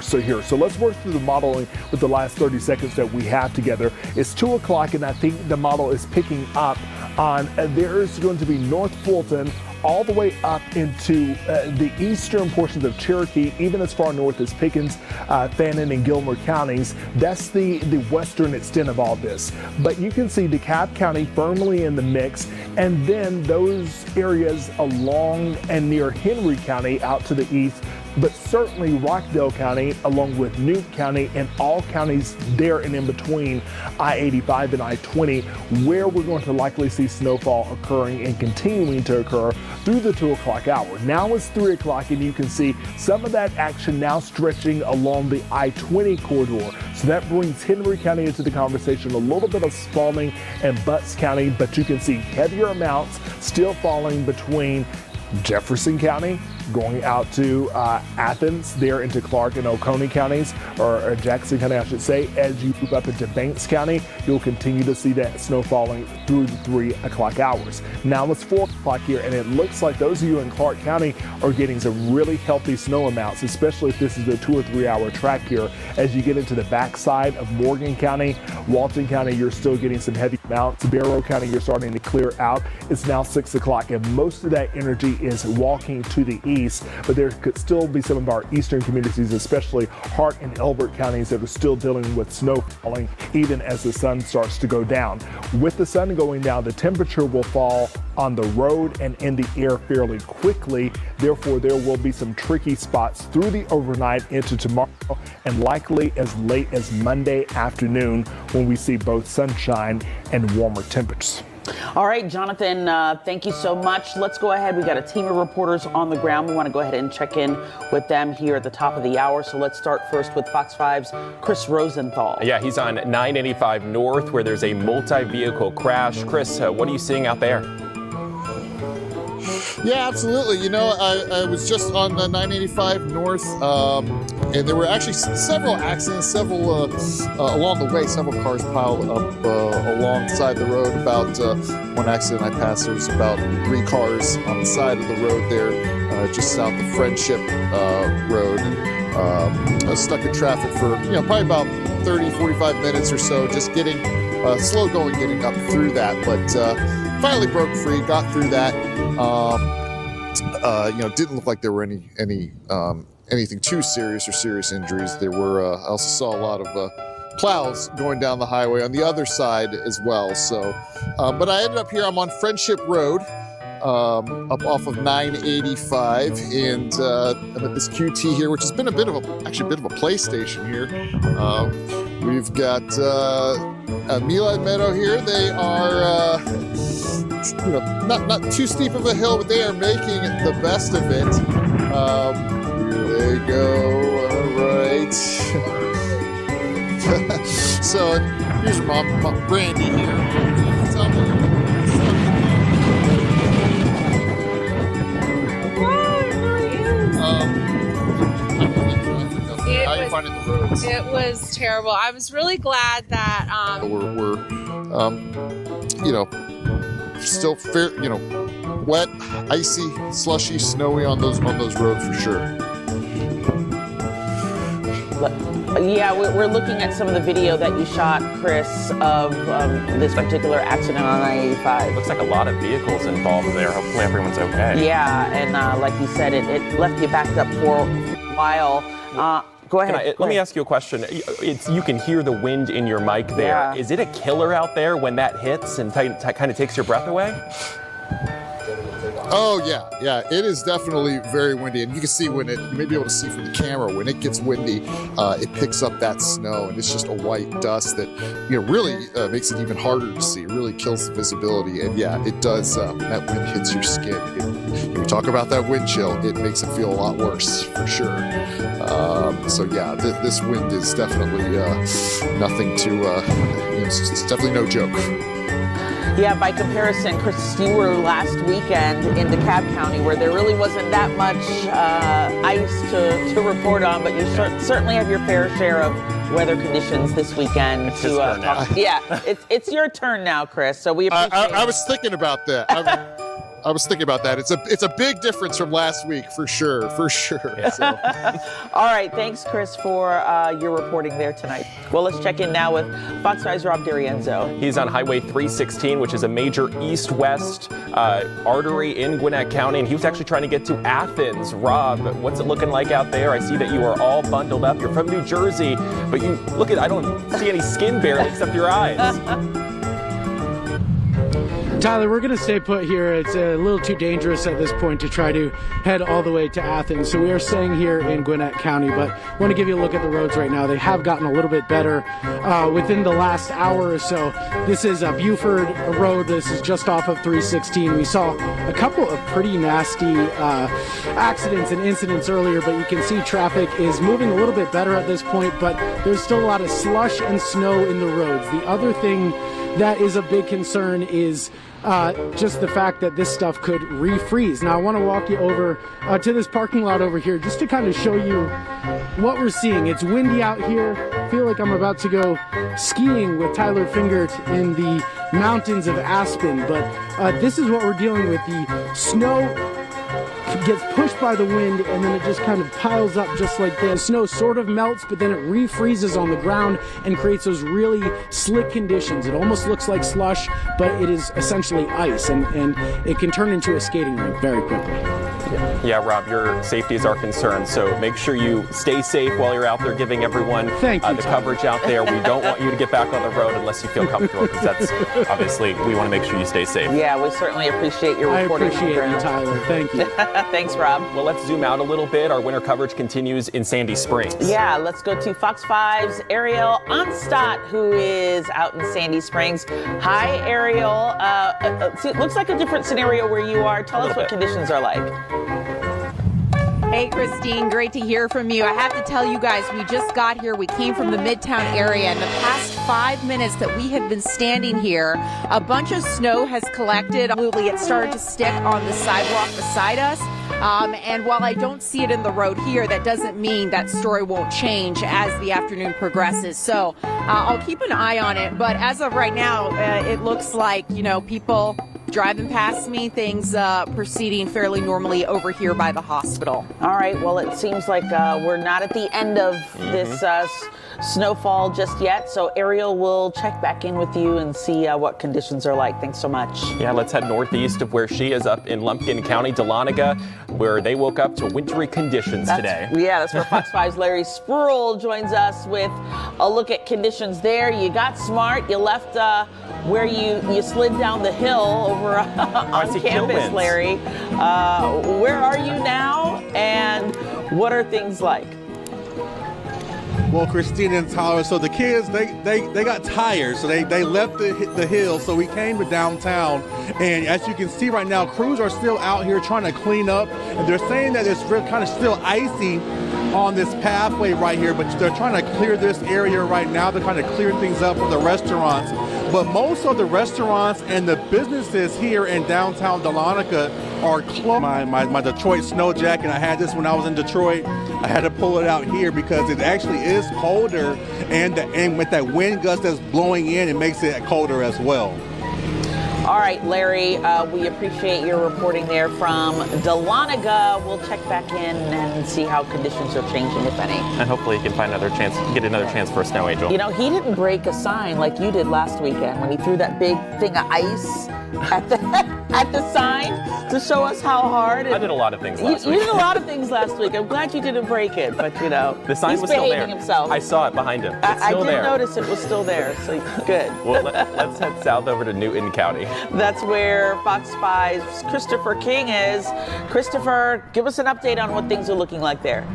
So let's work through the modeling with the last 30 seconds that we have together. It's 2 o'clock, and I think the model is picking up on there's going to be North Fulton all the way up into the eastern portions of Cherokee, even as far north as Pickens, Fannin, and Gilmer counties. That's the western extent of all this. But you can see DeKalb County firmly in the mix, and then those areas along and near Henry County out to the east, but certainly Rockdale County along with Newt County and all counties there and in between I-85 and I-20, where we're going to likely see snowfall occurring and continuing to occur through the 2 o'clock hour. Now it's 3 o'clock, and you can see some of that action now stretching along the I-20 corridor. So that brings Henry County into the conversation, a little bit of Spalding and Butts County, but you can see heavier amounts still falling between Jefferson County, going out to Athens, there into Clark and Oconee counties, or Jackson County, I should say. As you move up into Banks County, you'll continue to see that snow falling through the 3 o'clock hours. Now it's 4 o'clock here, and it looks like those of you in Clark County are getting some really healthy snow amounts, especially if this is a 2 or 3 hour track here. As you get into the backside of Morgan County, Walton County, you're still getting some heavy amounts. Barrow County, you're starting to clear out. It's now 6 o'clock, and most of that energy is walking to the east, but there could still be some of our eastern communities, especially Hart and Elbert counties, that are still dealing with snow falling even as the sun starts to go down. With the sun going down, the temperature will fall on the road and in the air fairly quickly. Therefore, there will be some tricky spots through the overnight into tomorrow, and likely as late as Monday afternoon when we see both sunshine and warmer temperatures. All right, Jonathan, thank you so much. Let's go ahead. We got a team of reporters on the ground. We want to go ahead and check in with them here at the top of the hour. So let's start first with Fox 5's Chris Rosenthal. Yeah, he's on 985 North, where there's a multi-vehicle crash. Chris, what are you seeing out there? Yeah, absolutely. You know, I was just on 985 North, and there were actually several accidents, along the way. Several cars piled up alongside the road. About one accident I passed, there was about 3 cars on the side of the road there, just south of Friendship Road. I was stuck in traffic for, probably about 30, 45 minutes or so, just getting slow going, getting up through that. But finally broke free, got through that. Didn't look like there were anything too serious or serious injuries. There were, I also saw a lot of plows going down the highway on the other side as well. So, but I ended up here. I'm on Friendship Road, up off of 985, and I'm at this QT here, which has been a bit of a play station here. We've got Mila and Meadow here. They are, not too steep of a hill, but they are making the best of it. Here they go. All right. So here's your mom, Brandy here. Tell me. How are you finding the roads? It was terrible. I was really glad that we're still fair, wet, icy, slushy, snowy on those roads for sure. Yeah, we're looking at some of the video that you shot, Chris, of this particular accident on I-85. Looks like a lot of vehicles involved there. Hopefully everyone's okay. Yeah, and like you said, it left you backed up for a while. Go ahead. Let me ask you a question. You can hear the wind in your mic there. Yeah. Is it a killer out there when that hits and kind of takes your breath away? Oh yeah, it is definitely very windy, and you can see you may be able to see from the camera when it gets windy, it picks up that snow, and it's just a white dust that really makes it even harder to see. It really kills the visibility, and yeah, it does. That wind hits your skin. When we talk about that wind chill, it makes it feel a lot worse for sure. So yeah, this wind is definitely nothing to. It's definitely no joke. Yeah, by comparison, Chris, you were last weekend in DeKalb County where there really wasn't that much ice to report on, but you certainly have your fair share of weather conditions this weekend. It's to talk. Yeah, it's your turn now, Chris. So we appreciate I was thinking about that. I was thinking about that. It's a big difference from last week for sure. Yeah. So. All right, thanks, Chris, for your reporting there tonight. Well, let's check in now with Fox 5's Rob D'Arienzo. He's on Highway 316, which is a major east-west artery in Gwinnett County, and he was actually trying to get to Athens. Rob, what's it looking like out there? I see that you are all bundled up. You're from New Jersey, but you look at, I don't see any skin barely except your eyes. Tyler, we're going to stay put here. It's a little too dangerous at this point to try to head all the way to Athens. So we are staying here in Gwinnett County, but I want to give you a look at the roads right now. They have gotten a little bit better within the last hour or so. This is a Buford Road. This is just off of 316. We saw a couple of pretty nasty accidents and incidents earlier, but you can see traffic is moving a little bit better at this point, but there's still a lot of slush and snow in the roads. The other thing that is a big concern is just the fact that this stuff could refreeze. Now I want to walk you over to this parking lot over here just to kind of show you what we're seeing. It's windy out here. I feel like I'm about to go skiing with Tyler Fingert in the mountains of Aspen, but this is what we're dealing with. The snow gets pushed by the wind and then it just kind of piles up just like this. Snow sort of melts, but then it refreezes on the ground and creates those really slick conditions. It almost looks like slush, but it is essentially ice, and it can turn into a skating rink very quickly. Yeah, Rob, your safety is our concern, so make sure you stay safe while you're out there giving everyone the coverage out there. We don't want you to get back on the road unless you feel comfortable, because that's obviously, we want to make sure you stay safe. Yeah, we certainly appreciate your reporting. I appreciate you, Tyler. Thank you. Thanks, Rob. Well, let's zoom out a little bit. Our winter coverage continues in Sandy Springs. Yeah, let's go to Fox 5's Ariel Onstadt, who is out in Sandy Springs. Hi, Ariel. It looks like a different scenario where you are. Tell us what conditions are like. Hey, Christine, great to hear from you. I have to tell you guys, we just got here. We came from the Midtown area. In the past 5 minutes that we have been standing here, a bunch of snow has collected. Absolutely, it started to stick on the sidewalk beside us. And while I don't see it in the road here, that doesn't mean that story won't change as the afternoon progresses. So I'll keep an eye on it. But as of right now, it looks like, people driving past me, things proceeding fairly normally over here by the hospital. All right, well, it seems like we're not at the end of this snowfall just yet, so Ariel will check back in with you and see what conditions are like. Thanks so much. Yeah, let's head northeast of where she is, up in Lumpkin County, Dahlonega, where they woke up to wintry conditions today. Yeah, that's where Fox 5's Larry Spruill joins us with a look at conditions there. You got smart. You left where you slid down the hill over on campus, Larry. Where are you now, and what are things like? Well, Christine and Tyler, so the kids, they got tired, so they left the hill, so we came to downtown, and as you can see right now, crews are still out here trying to clean up, and they're saying that it's kind of still icy on this pathway right here, but they're trying to clear this area right now. They're trying to clear things up for the restaurants, but most of the restaurants and the businesses here in downtown Dahlonega are closed. My Detroit snow jacket, I had this when I was in Detroit. I had to pull it out here because it actually is colder, and with that wind gust that's blowing in, it makes it colder as well. All right, Larry, we appreciate your reporting there from Dahlonega. We'll check back in and see how conditions are changing, if any. And hopefully he can find another chance, get another chance for a snow angel. You know, he didn't break a sign like you did last weekend when he threw that big thing of ice at the sign to show us how hard. I did a lot of things last week. You did a lot of things last week. I'm glad you didn't break it, but the sign he's was still there. behaving himself. I saw it behind him. I did notice it was still there, so good. Well, let's head south over to Newton County. That's where Fox 5's Christopher King is. Christopher, give us an update on what things are looking like there.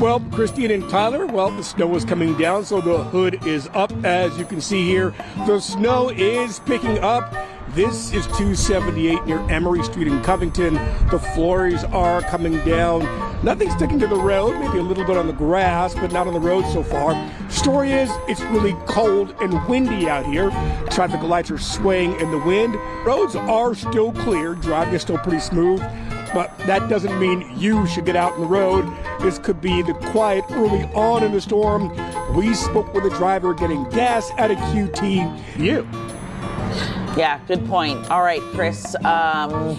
Well, Christine and Tyler, the snow is coming down, so the hood is up, as you can see here. The snow is picking up. This is 278 near Emory Street in Covington. The flurries are coming down. Nothing sticking to the road, maybe a little bit on the grass, but not on the road so far. Story is, it's really cold and windy out here. Traffic lights are swaying in the wind. Roads are still clear. Driving is still pretty smooth. But that doesn't mean you should get out on the road. This could be the quiet early on in the storm. We spoke with a driver getting gas at a QT. Yeah, good point. All right, Chris,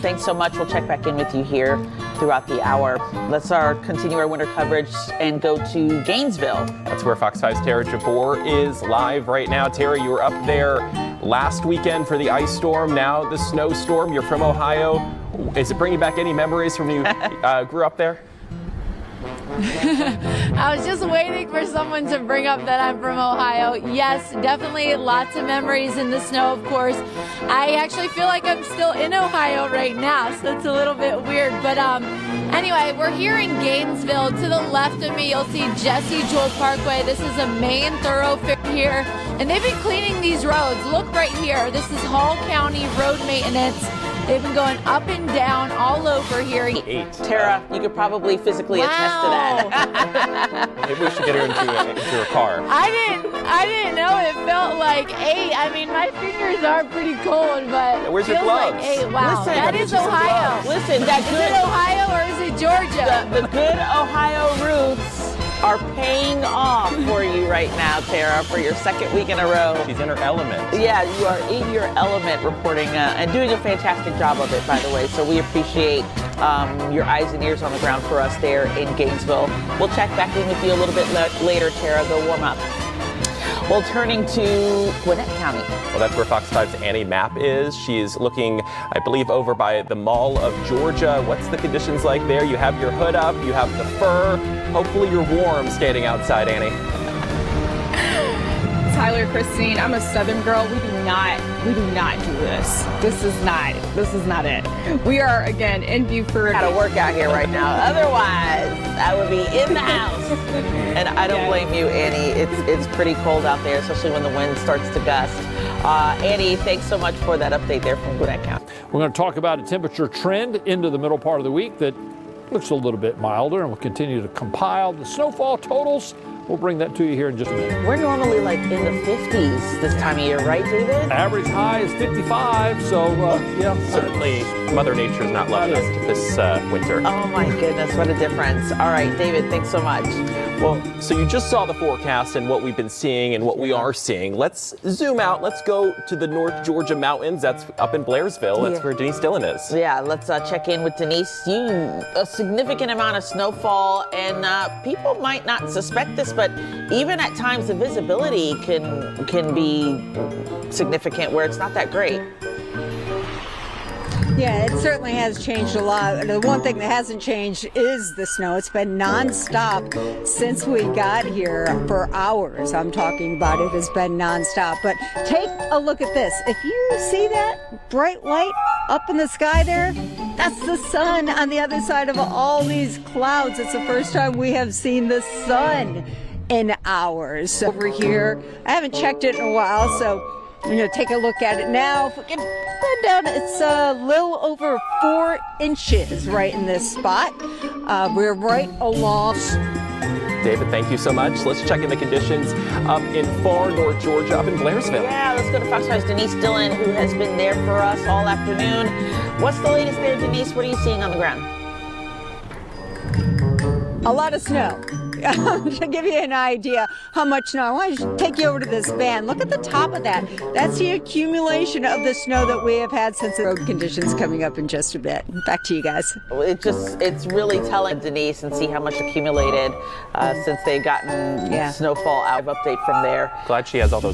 thanks so much. We'll check back in with you here throughout the hour. Let's continue our winter coverage and go to Gainesville. That's where Fox 5's Tara Jabbour is live right now. Tara, you were up there last weekend for the ice storm, now the snowstorm. You're from Ohio. Is it bringing back any memories from you grew up there? I was just waiting for someone to bring up that I'm from Ohio. Yes, definitely lots of memories in the snow, of course. I actually feel like I'm still in Ohio right now, so it's a little bit weird. But anyway, we're here in Gainesville. To the left of me, you'll see Jesse Jewell Parkway. This is a main thoroughfare here, and they've been cleaning these roads. Look right here. This is Hall County Road Maintenance. They've been going up and down all over here. Tara, you could probably physically attest to that. Maybe we should get her into her car. I didn't know it felt like 8. I mean, my fingers are pretty cold, but where's your feels gloves? like 8. Wow, Listen, that is Ohio. Listen, that Is good it Ohio or is it Georgia? The good Ohio roots are paying off for you right now, Tara, for your second week in a row. She's in her element. Yeah, you are in your element reporting and doing a fantastic job of it, by the way. So we appreciate your eyes and ears on the ground for us there in Gainesville. We'll check back in with you a little bit later, Tara. Go warm up. Well, turning to Gwinnett County. Well, that's where Fox 5's Annie Mapp is. She is looking, I believe, over by the Mall of Georgia. What's the conditions like there? You have your hood up, you have the fur. Hopefully you're warm standing outside, Annie. Tyler, Christine, I'm a Southern girl. We do not do this. This is not it. We are, again, in Buford. Got to work out here right now. Otherwise, I would be in the house. And I don't blame you, Annie. It's pretty cold out there, especially when the wind starts to gust. Annie, thanks so much for that update there from Gwinnett County. We're going to talk about a temperature trend into the middle part of the week that looks a little bit milder, and we'll continue to compile the snowfall totals. We'll bring that to you here in just a minute. We're normally like in the 50s this time of year, right, David? Average high is 55, so yeah. Certainly, Mother Nature is not loving us this winter. Oh my goodness, what a difference. All right, David, thanks so much. Well, so you just saw the forecast and what we've been seeing and what we are seeing. Let's zoom out. Let's go to the North Georgia mountains. That's up in Blairsville. That's where Denise Dillon is. Yeah, let's check in with Denise. A significant amount of snowfall, and people might not suspect this, but even at times the visibility can be significant where it's not that great. Yeah, it certainly has changed a lot. The one thing that hasn't changed is the snow. It's been nonstop since we got here for hours. I'm talking about it has been nonstop. But take a look at this. If you see that bright light up in the sky there, that's the sun on the other side of all these clouds. It's the first time we have seen the sun in hours. Over here, I haven't checked it in a while, so I'm going to take a look at it now. If we can bend down, it's a little over 4 inches right in this spot. We're right along. David, thank you so much. Let's check in the conditions up in far North Georgia, up in Blairsville. Yeah, let's go to Fox 5's Denise Dillon, who has been there for us all afternoon. What's the latest there, Denise? What are you seeing on the ground? A lot of snow. To give you an idea how much snow, I want to take you over to this van. Look at the top of that. That's the accumulation of the snow that we have had since the road conditions coming up in just a bit. Back to you guys. It's really telling, Denise, and see how much accumulated since they've gotten snowfall out. Update from there. Glad she has all those